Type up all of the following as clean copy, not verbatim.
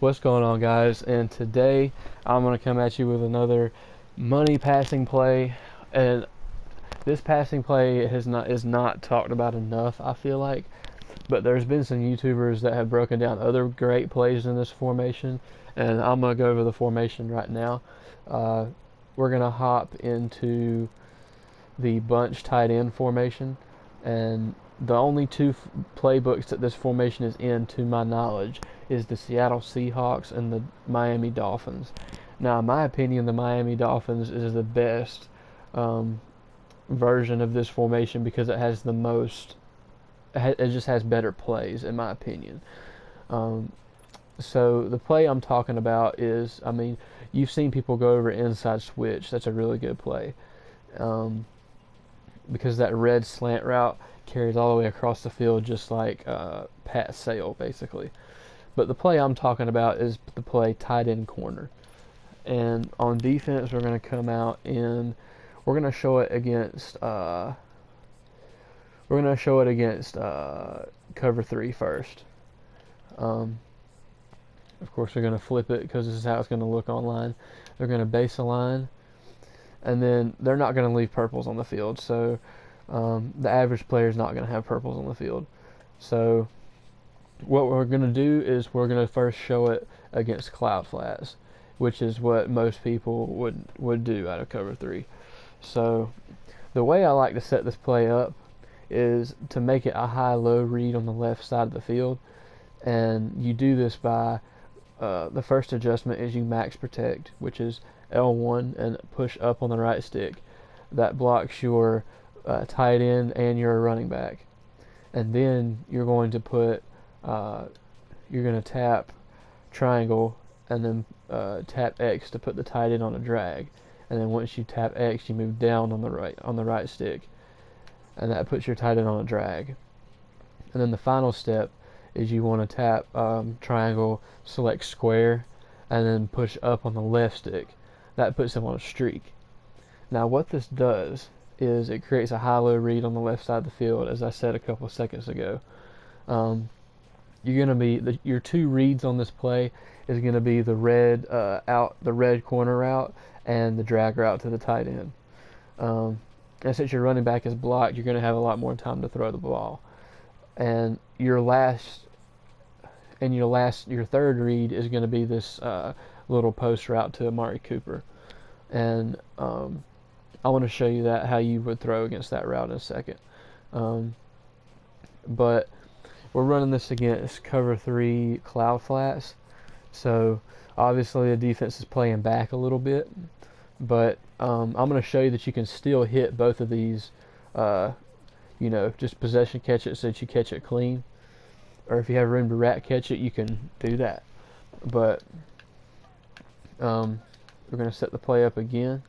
What's going on, guys? And today I'm going to come at you with another money passing play. And this passing play is not talked about enough, I feel like. But there's been some YouTubers that have broken down other great plays in this formation, and I'm going to go over the formation right now. We're going to hop into the bunch tight end formation, and the only two playbooks that this formation is in, to my knowledge, is the Seattle Seahawks and the Miami Dolphins. Now, in my opinion, the Miami Dolphins is the best version of this formation because it has the most. It just has better plays, in my opinion. So the play I'm talking about is, you've seen people go over inside switch. That's a really good play. Because that red slant route carries all the way across the field just like Pat Sale, basically. But the play I'm talking about is the play tight end corner. And on defense, we're going to come out and we're going to show it against cover 3 first. Of course, we're going to flip it because this is how it's going to look online. They're going to base a line, and then they're not going to leave purples on the field. So the average player is not going to have purples on the field. So what we're going to do is we're going to first show it against cloud flats, which is what most people would do out of cover 3. So the way I like to set this play up is to make it a high-low read on the left side of the field, and you do this by the first adjustment is you max protect, which is L1 and push up on the right stick. That blocks your tight end and your running back. And then you're going to put, you're going to tap triangle and then tap X to put the tight end on a drag. And then once you tap X, you move down on the right stick, and that puts your tight end on a drag. And then the final step is you want to tap triangle, select square, and then push up on the left stick. That puts them on a streak. Now what this does is it creates a high-low read on the left side of the field, as I said a couple of seconds ago. You're going to be your two reads on this play is going to be the red corner route and the drag route to the tight end. And since your running back is blocked, you're going to have a lot more time to throw the ball. And your third read is going to be this little post route to Amari Cooper. And I want to show you how you would throw against that route in a second. But we're running this against cover 3 cloud flats. So obviously the defense is playing back a little bit. But I'm going to show you that you can still hit both of these, just possession catch it so that you catch it clean. Or if you have room to rat catch it, you can do that. But we're going to set the play up again.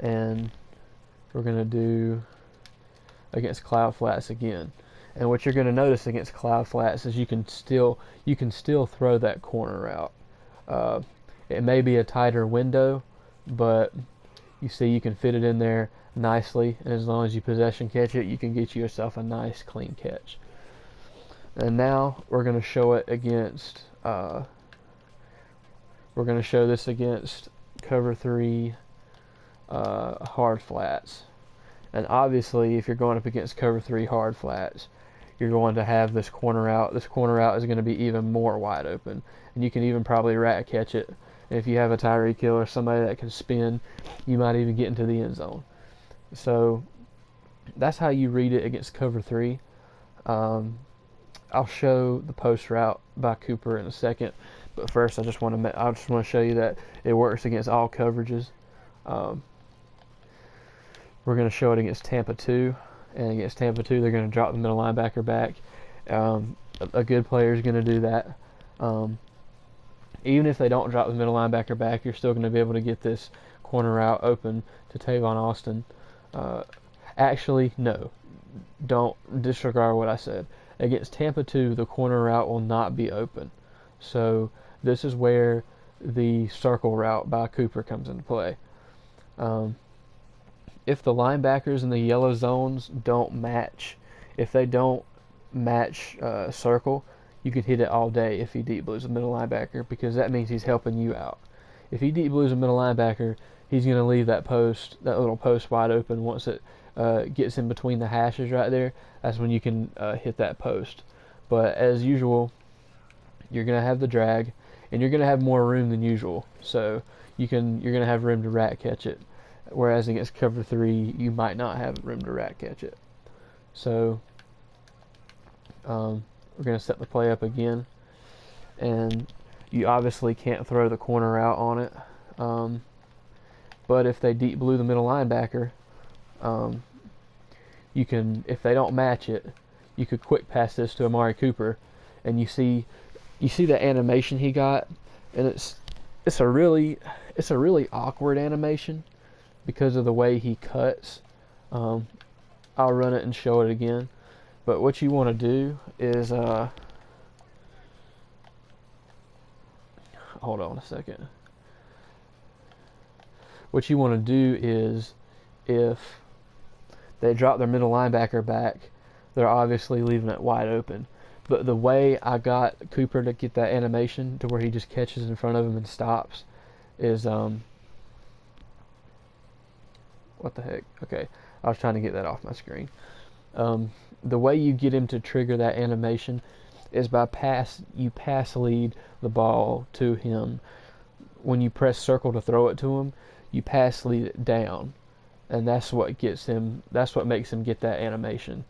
And we're going to do against cloud flats again. And what you're going to notice against cloud flats is you can still throw that corner route. It may be a tighter window, but you see you can fit it in there nicely, and as long as you possession catch it, you can get yourself a nice clean catch. And now we're going to show it against this against cover 3 hard flats. And obviously if you're going up against cover 3 hard flats, you're going to have this corner out. This corner out is going to be even more wide open, and you can even probably rat catch it. And if you have a Tyreek Hill or somebody that can spin, you might even get into the end zone. So that's how you read it against cover 3. I'll show the post route by Cooper in a second, but first I just want to show you that it works against all coverages. We're going to show it against Tampa 2, and against Tampa 2 they're going to drop the middle linebacker back. A good player is going to do that. Even if they don't drop the middle linebacker back, you're still going to be able to get this corner route open to Tavon Austin. Actually, no. Don't disregard what I said. Against Tampa 2, the corner route will not be open. So this is where the circle route by Cooper comes into play. If the linebackers in the yellow zones don't match, if they don't match circle, you could hit it all day if he deep blues a middle linebacker, because that means he's helping you out. If he deep blues a middle linebacker, he's going to leave that little post wide open. Once it gets in between the hashes right there, that's when you can hit that post. But as usual, you're going to have the drag, and you're going to have more room than usual. So you're going to have room to rat catch it. Whereas against cover 3, you might not have room to rat catch it. So we're going to set the play up again. And you obviously can't throw the corner out on it. But if they deep blue the middle linebacker, you can, if they don't match it, you could quick pass this to Amari Cooper, and you see the animation he got, and it's a really awkward animation because of the way he cuts. I'll run it and show it again. But what you want to do is hold on a second. What you want to do is, if they drop their middle linebacker back, they're obviously leaving it wide open. But the way I got Cooper to get that animation to where he just catches in front of him and stops is, what the heck? Okay, I was trying to get that off my screen. The way you get him to trigger that animation is by you pass lead the ball to him. When you press circle to throw it to him, you pass lead it down, and that's what makes him get that animation.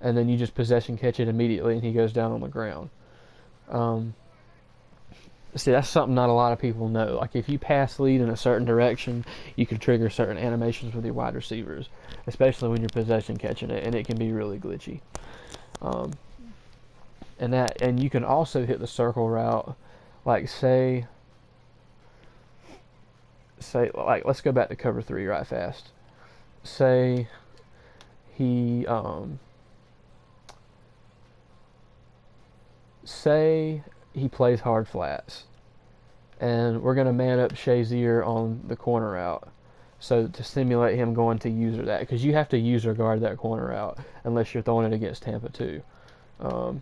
And then you just possession catch it immediately, and he goes down on the ground. See, that's something not a lot of people know. Like, if you pass lead in a certain direction, you can trigger certain animations with your wide receivers, especially when you're possession catching it, and it can be really glitchy. And you can also hit the circle route, like say like, let's go back to cover 3 right fast. Say he plays hard flats, and we're going to man up Shazier on the corner route, so to simulate him going to user that, because you have to user guard that corner route unless you're throwing it against Tampa 2. So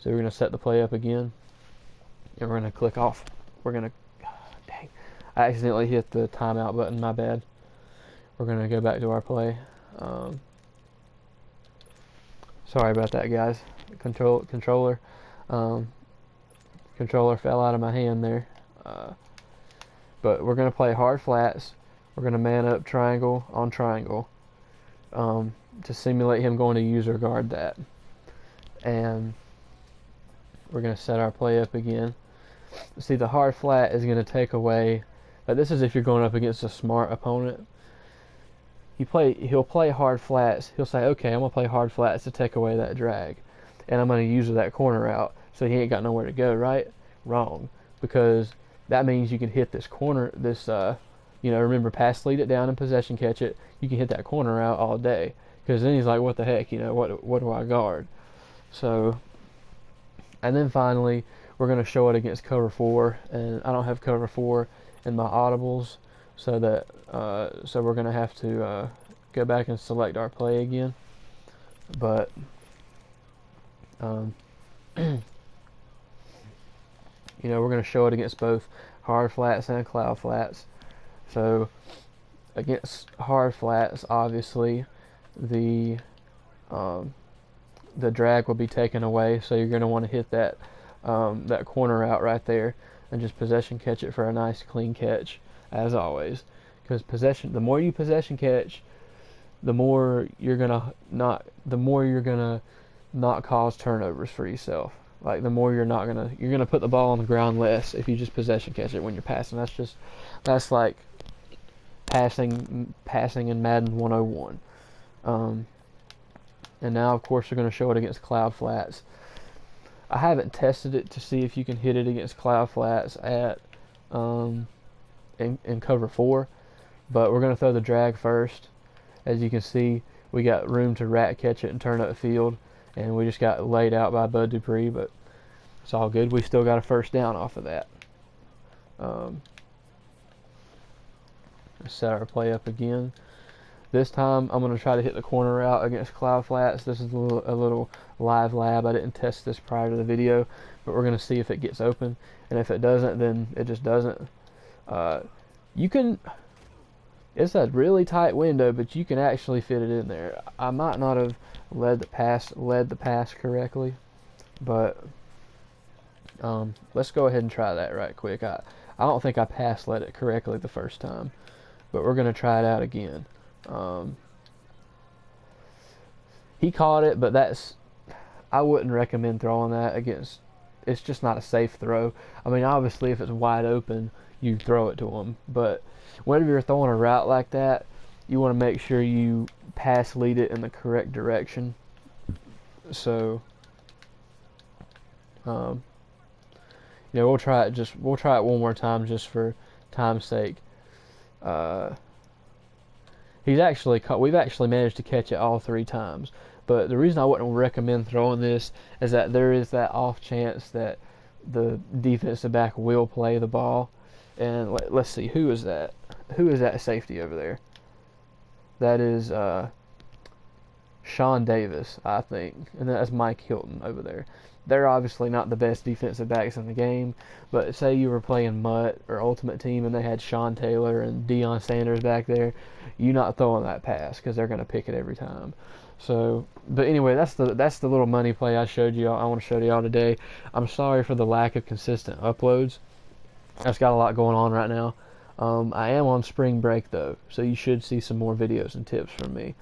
we're going to set the play up again, and we're going to click off. We're going to, dang, I accidentally hit the timeout button, my bad. We're going to go back to our play. Sorry about that, guys. Controller fell out of my hand there. But we're going to play hard flats. We're going to man up triangle on triangle to simulate him going to user guard that. And we're going to set our play up again. See, the hard flat is going to take away, this is if you're going up against a smart opponent. He'll play hard flats. He'll say, okay, I'm going to play hard flats to take away that drag, and I'm going to use that corner out, so he ain't got nowhere to go, right? Wrong, because that means you can hit this corner, remember, pass lead it down and possession catch it. You can hit that corner out all day, because then he's like, what the heck, what do I guard? So, and then finally, we're going to show it against cover 4, and I don't have cover 4 in my audibles, so we're going to have to go back and select our play again. But we're going to show it against both hard flats and cloud flats. So against hard flats, obviously the drag will be taken away, so you're going to want to hit that corner out right there and just possession catch it for a nice clean catch, as always. Because the more you possession catch, the more you're gonna not cause turnovers for yourself. Like, the more you're gonna put the ball on the ground less if you just possession catch it when you're passing. That's like passing in Madden 101. And now, of course, we're going to show it against cloud flats. I haven't tested it to see if you can hit it against cloud flats at in cover 4, but we're going to throw the drag first. As you can see, we got room to rat catch it and turn up field, and we just got laid out by Bud Dupree, but it's all good. We still got a first down off of that. Set our play up again. This time I'm going to try to hit the corner route against Cloud Flats. This is a little live lab. I didn't test this prior to the video, but we're going to see if it gets open. And if it doesn't, then it just doesn't. You can... It's a really tight window, but you can actually fit it in there. I might not have led the pass correctly, but let's go ahead and try that right quick. I don't think I led it correctly the first time, but we're going to try it out again. He caught it, but I wouldn't recommend throwing that against. It's just not a safe throw. I mean, obviously, if it's wide open, you throw it to him, but whenever you're throwing a route like that, you want to make sure you pass lead it in the correct direction. So, we'll try it one more time just for time's sake. We've actually managed to catch it all 3 times. But the reason I wouldn't recommend throwing this is that there is that off chance that the defensive back will play the ball. And let's see, who is that? Who is that safety over there? That is Sean Davis, I think. And that's Mike Hilton over there. They're obviously not the best defensive backs in the game, but say you were playing Mutt or Ultimate Team and they had Sean Taylor and Deion Sanders back there, you're not throwing that pass because they're going to pick it every time. So, but anyway, that's the little money play I showed you. I want to show y'all today. I'm sorry for the lack of consistent uploads. I've got a lot going on right now. I am on spring break though, so you should see some more videos and tips from me.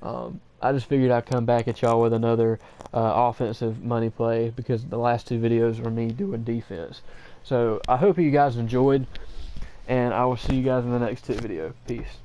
I just figured I'd come back at y'all with another offensive money play because the last 2 videos were me doing defense. So I hope you guys enjoyed, and I will see you guys in the next tip video. Peace.